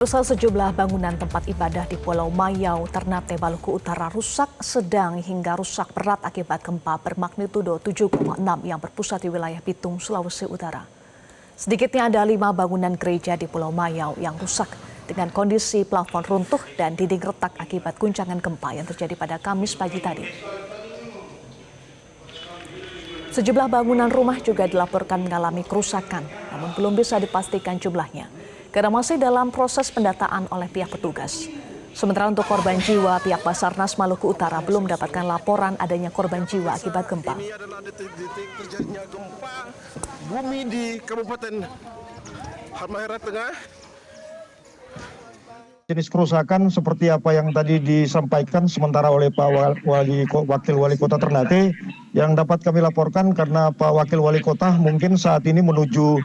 Pemirsa, sejumlah bangunan tempat ibadah di Pulau Mayau, Ternate, Maluku Utara rusak sedang hingga rusak berat akibat gempa bermagnitudo 7,6 yang berpusat di wilayah Bitung, Sulawesi Utara. Sedikitnya ada 5 bangunan gereja di Pulau Mayau yang rusak dengan kondisi plafon runtuh dan dinding retak akibat guncangan gempa yang terjadi pada Kamis pagi tadi. Sejumlah bangunan rumah juga dilaporkan mengalami kerusakan, namun belum bisa dipastikan jumlahnya karena masih dalam proses pendataan oleh pihak petugas. Sementara untuk korban jiwa, pihak Basarnas Maluku Utara belum mendapatkan laporan adanya korban jiwa akibat gempa. Ini adalah detik-detik terjadinya gempa bumi di Kabupaten Halmahera Tengah. Jenis kerusakan seperti apa yang tadi disampaikan sementara oleh Pak Wakil Wali Kota Ternate yang dapat kami laporkan karena Pak Wakil Wali Kota mungkin saat ini menuju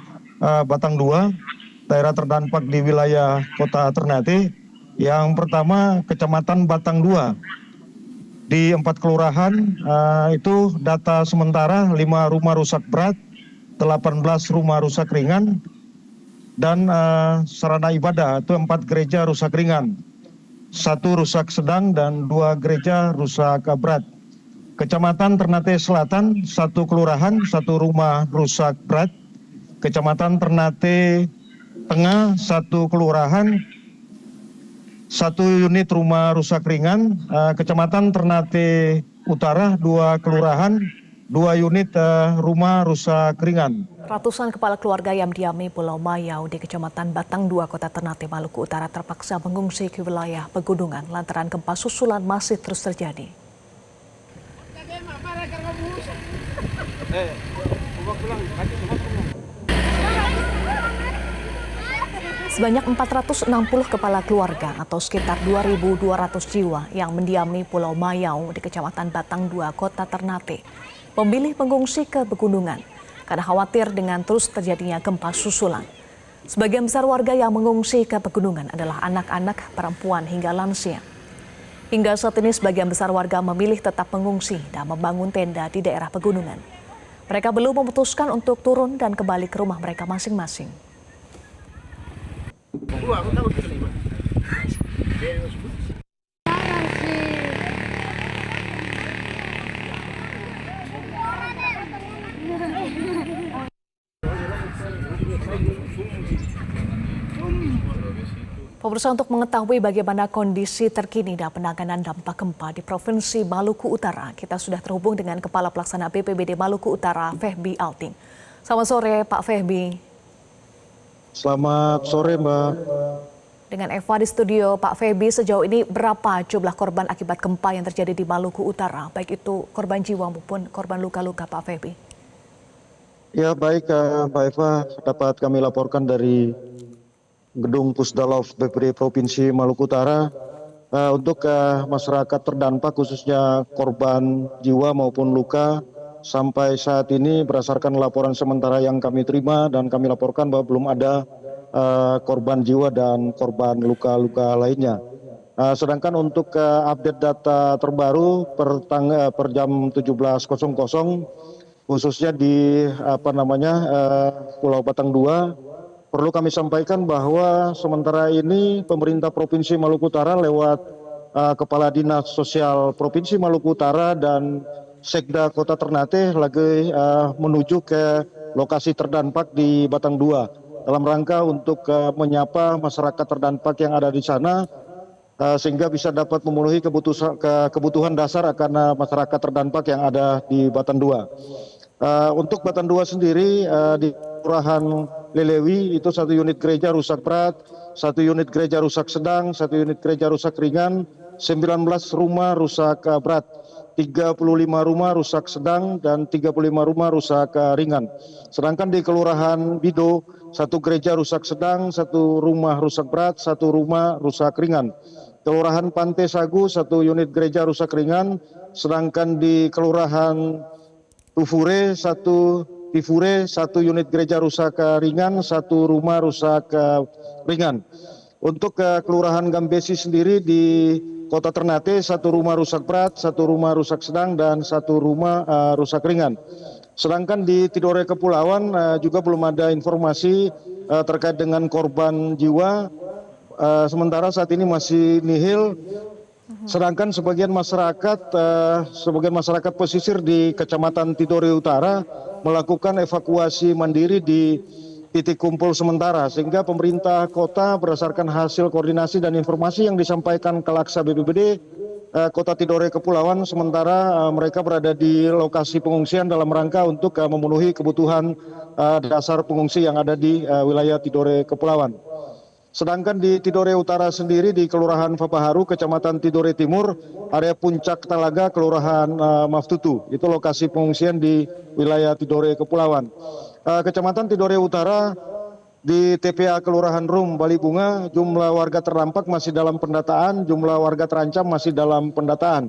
Batang 2. Daerah terdampak di wilayah Kota Ternate. Yang pertama Kecamatan Batang 2. Di 4 kelurahan itu data sementara 5 rumah rusak berat, 18 rumah rusak ringan, dan sarana ibadah itu 4 gereja rusak ringan, 1 rusak sedang dan 2 gereja rusak berat. Kecamatan Ternate Selatan 1 kelurahan 1 rumah rusak berat. Kecamatan Ternate Tengah 1 kelurahan 1 unit rumah rusak ringan. Kecamatan Ternate Utara 2 kelurahan 2 unit rumah rusak ringan. Ratusan kepala keluarga yang diami Pulau Mayau di Kecamatan Batang 2 Kota Ternate, Maluku Utara terpaksa mengungsi ke wilayah pegunungan lantaran gempa susulan masih terus terjadi. Sebanyak 460 kepala keluarga atau sekitar 2.200 jiwa yang mendiami Pulau Mayau di Kecamatan Batang 2 Kota Ternate memilih mengungsi ke pegunungan karena khawatir dengan terus terjadinya gempa susulan. Sebagian besar warga yang mengungsi ke pegunungan adalah anak-anak, perempuan hingga lansia. Hingga saat ini sebagian besar warga memilih tetap mengungsi dan membangun tenda di daerah pegunungan. Mereka belum memutuskan untuk turun dan kembali ke rumah mereka masing-masing. Pemirsa, untuk mengetahui bagaimana kondisi terkini dan penanganan dampak gempa di Provinsi Maluku Utara, kita sudah terhubung dengan Kepala Pelaksana BPBD Maluku Utara, Fehbi Alting. Selamat sore, Pak Fehbi. Selamat sore, Mbak. Dengan Eva di studio, Pak Fehbi, sejauh ini berapa jumlah korban akibat gempa yang terjadi di Maluku Utara, baik itu korban jiwa maupun korban luka-luka, Pak Fehbi? Ya, baik, Mbak Eva, dapat kami laporkan dari Gedung Pusdalov BPBD Provinsi Maluku Utara untuk masyarakat terdampak khususnya korban jiwa maupun luka. Sampai saat ini berdasarkan laporan sementara yang kami terima dan kami laporkan bahwa belum ada korban jiwa dan korban luka-luka lainnya. Sedangkan untuk update data terbaru per jam 17.00 khususnya di Pulau Batang 2, perlu kami sampaikan bahwa sementara ini pemerintah Provinsi Maluku Utara lewat Kepala Dinas Sosial Provinsi Maluku Utara dan Sekda Kota Ternate lagi menuju ke lokasi terdampak di Batang 2 dalam rangka untuk menyapa masyarakat terdampak yang ada di sana sehingga bisa dapat memenuhi kebutuhan dasar akan masyarakat terdampak yang ada di Batang 2. Untuk Batang 2 sendiri di Kelurahan Lelewi itu 1 unit gereja rusak berat, 1 unit gereja rusak sedang, 1 unit gereja rusak ringan, 19 rumah rusak berat, 35 rumah rusak sedang dan 35 rumah rusak ringan. Sedangkan di Kelurahan Bido 1 gereja rusak sedang, 1 rumah rusak berat, 1 rumah rusak ringan. Kelurahan Pantai Sagu 1 unit gereja rusak ringan, sedangkan di Kelurahan Tifure 1 unit gereja rusak ringan, 1 rumah rusak ringan. Untuk Kelurahan Gambesi sendiri di Kota Ternate 1 rumah rusak berat, 1 rumah rusak sedang dan 1 rumah rusak ringan. Sedangkan di Tidore Kepulauan juga belum ada informasi terkait dengan korban jiwa sementara saat ini masih nihil. Sedangkan sebagian masyarakat pesisir di Kecamatan Tidore Utara melakukan evakuasi mandiri di titik kumpul sementara, sehingga pemerintah kota berdasarkan hasil koordinasi dan informasi yang disampaikan Kalaksa BPBD Kota Tidore Kepulauan, sementara mereka berada di lokasi pengungsian dalam rangka untuk memenuhi kebutuhan dasar pengungsi yang ada di wilayah Tidore Kepulauan. Sedangkan di Tidore Utara sendiri di Kelurahan Fapaharu, Kecamatan Tidore Timur, area Puncak Talaga, Kelurahan Maftutu, itu lokasi pengungsian di wilayah Tidore Kepulauan. Kecamatan Tidore Utara di TPA Kelurahan Rum, Bali Bunga, jumlah warga terdampak masih dalam pendataan, jumlah warga terancam masih dalam pendataan.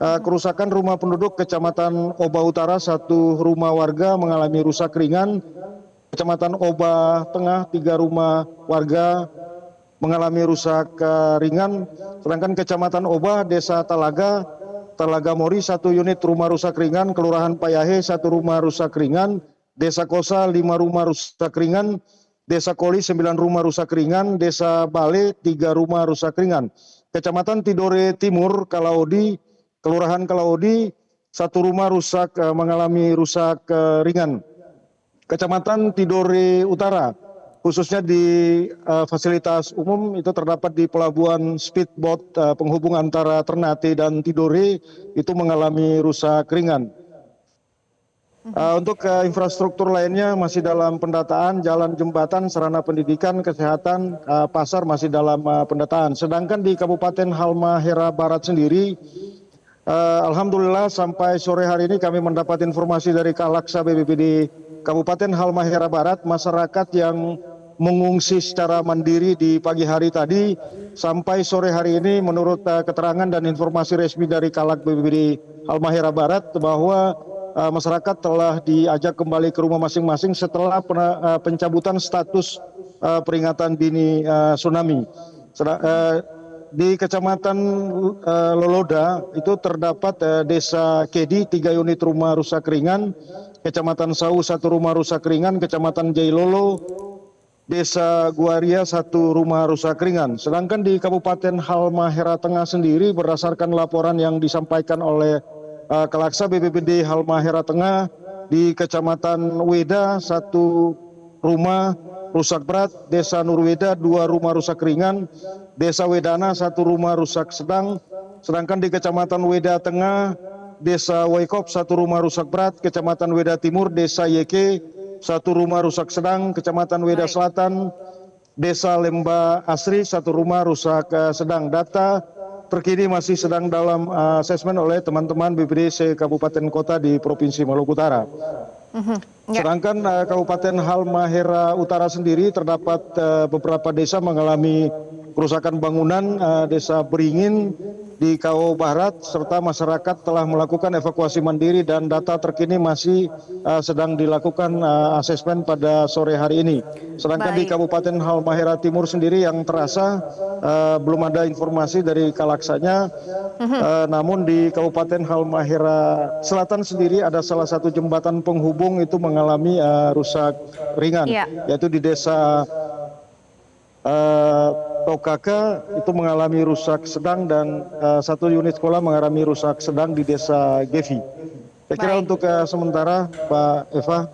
Kerusakan rumah penduduk Kecamatan Oba Utara, 1 rumah warga mengalami rusak ringan. Kecamatan Oba Tengah, 3 rumah warga mengalami rusak ringan. Sedangkan Kecamatan Oba, Desa Talaga, Talaga Mori, 1 unit rumah rusak ringan. Kelurahan Payahe, 1 rumah rusak ringan. Desa Kosa, 5 rumah rusak ringan. Desa Koli, 9 rumah rusak ringan. Desa Bale, 3 rumah rusak ringan. Kecamatan Tidore Timur, Kalaodi, Kelurahan Kalaodi, 1 rumah rusak mengalami rusak ringan. Kecamatan Tidore Utara, khususnya di fasilitas umum itu terdapat di pelabuhan speedboat penghubung antara Ternate dan Tidore, itu mengalami rusak ringan. Untuk infrastruktur lainnya masih dalam pendataan, jalan, jembatan, sarana pendidikan, kesehatan, pasar masih dalam pendataan. Sedangkan di Kabupaten Halmahera Barat sendiri, alhamdulillah sampai sore hari ini kami mendapat informasi dari Kalaksa BPBD Kabupaten Halmahera Barat, masyarakat yang mengungsi secara mandiri di pagi hari tadi sampai sore hari ini menurut keterangan dan informasi resmi dari Kalak BPBD Halmahera Barat bahwa masyarakat telah diajak kembali ke rumah masing-masing setelah pencabutan status peringatan dini tsunami. Di Kecamatan Loloda itu terdapat Desa Kedi, 3 unit rumah rusak ringan. Kecamatan Sau, 1 rumah rusak ringan. Kecamatan Jailolo, Desa Guaria, 1 rumah rusak ringan. Sedangkan di Kabupaten Halmahera Tengah sendiri berdasarkan laporan yang disampaikan oleh Kalaksa BPBD Halmahera Tengah, di Kecamatan Weda 1 rumah rusak berat, Desa Nurweda 2 rumah rusak ringan, Desa Wedana 1 rumah rusak sedang. Sedangkan di Kecamatan Weda Tengah, Desa Waikop 1 rumah rusak berat, Kecamatan Weda Timur, Desa Yeke 1 rumah rusak sedang, Kecamatan Weda Selatan, Desa Lemba Asri 1 rumah rusak sedang. Data terkini masih sedang dalam asesmen oleh teman-teman BPD Kabupaten Kota di Provinsi Maluku Utara. Sedangkan Kabupaten Halmahera Utara sendiri terdapat beberapa desa mengalami kerusakan bangunan, Desa Beringin di Kau Barat, serta masyarakat telah melakukan evakuasi mandiri dan data terkini masih sedang dilakukan asesmen pada sore hari ini. Sedangkan di Kabupaten Halmahera Timur sendiri yang terasa belum ada informasi dari Kalaksanya, namun di Kabupaten Halmahera Selatan sendiri ada salah satu jembatan penghubung itu mengalami rusak ringan, yaitu di Desa Tokaka itu mengalami rusak sedang dan 1 unit sekolah mengalami rusak sedang di Desa Gevi. Saya kira untuk sementara, Pak Eva.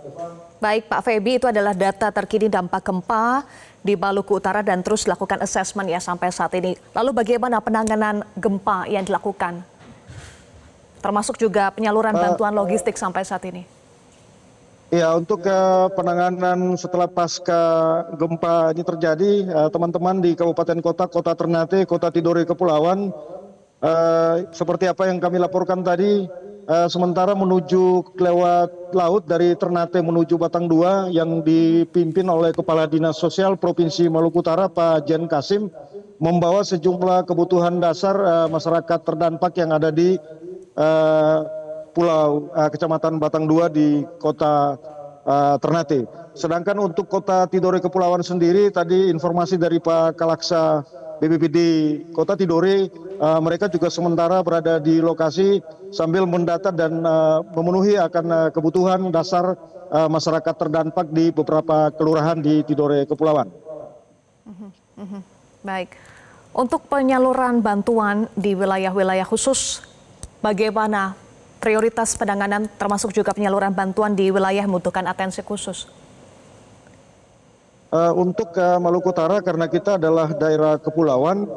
Baik, Pak Febi, itu adalah data terkini dampak gempa di Maluku Utara dan terus dilakukan asesmen ya sampai saat ini. Lalu bagaimana penanganan gempa yang dilakukan? Termasuk juga penyaluran bantuan logistik sampai saat ini. Ya, untuk penanganan setelah pasca gempa ini terjadi, teman-teman di Kabupaten Kota, Kota Ternate, Kota Tidore Kepulauan, seperti apa yang kami laporkan tadi, sementara menuju lewat laut dari Ternate menuju Batang 2 yang dipimpin oleh Kepala Dinas Sosial Provinsi Maluku Utara, Pak Jen Kasim, membawa sejumlah kebutuhan dasar masyarakat terdampak yang ada di Pulau Kecamatan Batang 2 di Kota Ternate. Sedangkan untuk Kota Tidore Kepulauan sendiri, tadi informasi dari Pak Kalaksa BPBD Kota Tidore, mereka juga sementara berada di lokasi sambil mendata dan memenuhi akan kebutuhan dasar masyarakat terdampak di beberapa kelurahan di Tidore Kepulauan. Baik, untuk penyaluran bantuan di wilayah-wilayah khusus, bagaimana prioritas penanganan termasuk juga penyaluran bantuan di wilayah membutuhkan atensi khusus? Untuk Maluku Utara karena kita adalah daerah kepulauan,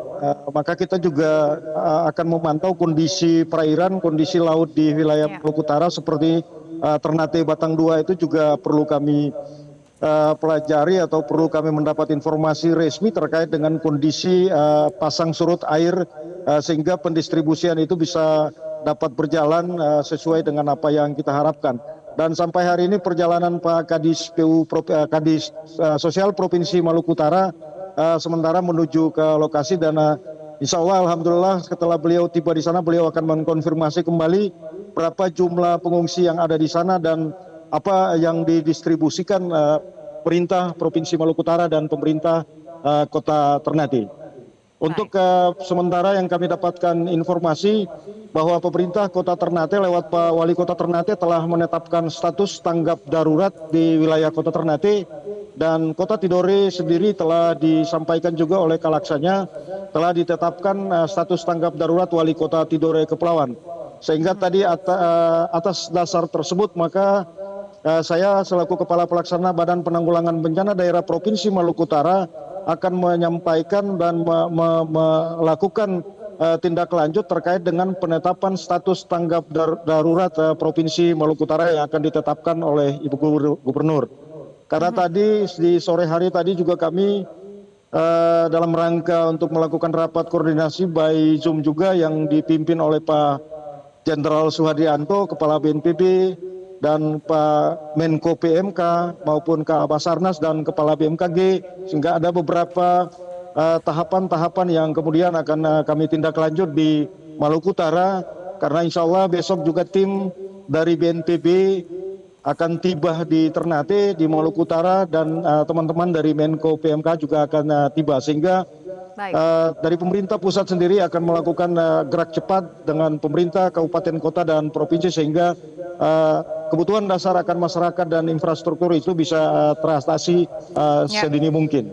maka kita juga akan memantau kondisi perairan, kondisi laut di wilayah Maluku Utara seperti Ternate Batang 2 itu juga perlu kami pelajari atau perlu kami mendapat informasi resmi terkait dengan kondisi pasang surut air sehingga pendistribusian itu bisa dapat berjalan sesuai dengan apa yang kita harapkan. Dan sampai hari ini perjalanan Pak Kadis Kadis Sosial Provinsi Maluku Utara sementara menuju ke lokasi dan insya Allah alhamdulillah setelah beliau tiba di sana beliau akan mengkonfirmasi kembali berapa jumlah pengungsi yang ada di sana dan apa yang didistribusikan pemerintah Provinsi Maluku Utara dan pemerintah Kota Ternate. Untuk sementara yang kami dapatkan informasi bahwa pemerintah Kota Ternate lewat Pak Wali Kota Ternate telah menetapkan status tanggap darurat di wilayah Kota Ternate dan Kota Tidore sendiri telah disampaikan juga oleh Kalaksanya telah ditetapkan status tanggap darurat Wali Kota Tidore Kepulauan. Sehingga tadi atas dasar tersebut maka saya selaku Kepala Pelaksana Badan Penanggulangan Bencana Daerah Provinsi Maluku Utara akan menyampaikan dan melakukan tindak lanjut terkait dengan penetapan status tanggap darurat Provinsi Maluku Utara yang akan ditetapkan oleh Ibu Gubernur. Karena tadi di sore hari tadi juga kami dalam rangka untuk melakukan rapat koordinasi by Zoom juga yang dipimpin oleh Pak Jenderal Suhardianto, Kepala BNPB, dan Pak Menko PMK maupun Kak Basarnas dan Kepala BMKG sehingga ada beberapa tahapan-tahapan yang kemudian akan kami tindak lanjut di Maluku Utara karena insya Allah besok juga tim dari BNPB akan tiba di Ternate di Maluku Utara dan teman-teman dari Menko PMK juga akan tiba sehingga dari pemerintah pusat sendiri akan melakukan gerak cepat dengan pemerintah, kabupaten, kota, dan provinsi sehingga kebutuhan dasar akan masyarakat dan infrastruktur itu bisa teratasi sedini mungkin.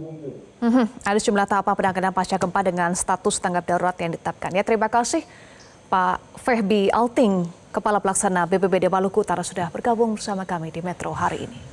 Ada sejumlah tahapan penanganan pasca gempa dengan status tanggap darurat yang ditetapkan. Ya, terima kasih Pak Fehbi Alting, Kepala Pelaksana BPBD Maluku Utara sudah bergabung bersama kami di Metro hari ini.